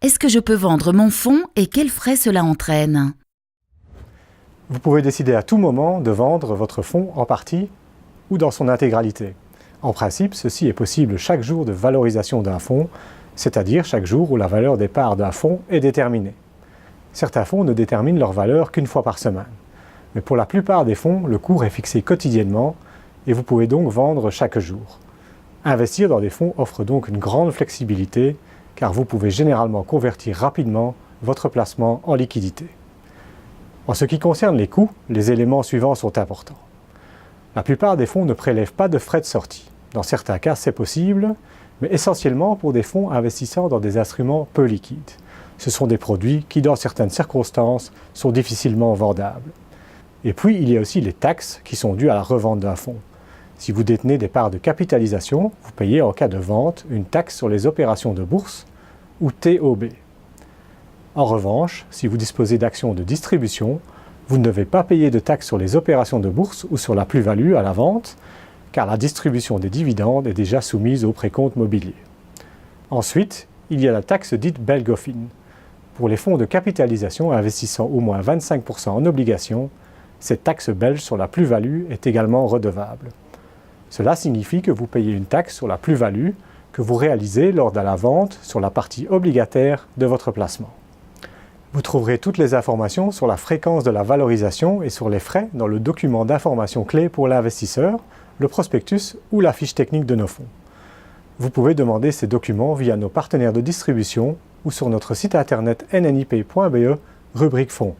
Est-ce que je peux vendre mon fonds et quels frais cela entraîne? Vous pouvez décider à tout moment de vendre votre fonds en partie ou dans son intégralité. En principe, ceci est possible chaque jour de valorisation d'un fonds, c'est-à-dire chaque jour où la valeur des parts d'un fonds est déterminée. Certains fonds ne déterminent leur valeur qu'une fois par semaine. Mais pour la plupart des fonds, le cours est fixé quotidiennement et vous pouvez donc vendre chaque jour. Investir dans des fonds offre donc une grande flexibilité car vous pouvez généralement convertir rapidement votre placement en liquidité. En ce qui concerne les coûts, les éléments suivants sont importants. La plupart des fonds ne prélèvent pas de frais de sortie. Dans certains cas, c'est possible, mais essentiellement pour des fonds investissant dans des instruments peu liquides. Ce sont des produits qui, dans certaines circonstances, sont difficilement vendables. Et puis, il y a aussi les taxes qui sont dues à la revente d'un fonds. Si vous détenez des parts de capitalisation, vous payez en cas de vente une taxe sur les opérations de bourse, ou TOB. En revanche, si vous disposez d'actions de distribution, vous ne devez pas payer de taxe sur les opérations de bourse ou sur la plus-value à la vente, car la distribution des dividendes est déjà soumise au précompte mobilier. Ensuite, il y a la taxe dite Belgofin. Pour les fonds de capitalisation investissant au moins 25% en obligations, cette taxe belge sur la plus-value est également redevable. Cela signifie que vous payez une taxe sur la plus-value que vous réalisez lors de la vente sur la partie obligataire de votre placement. Vous trouverez toutes les informations sur la fréquence de la valorisation et sur les frais dans le document d'information clé pour l'investisseur, le prospectus ou la fiche technique de nos fonds. Vous pouvez demander ces documents via nos partenaires de distribution ou sur notre site internet nnip.be, rubrique fonds.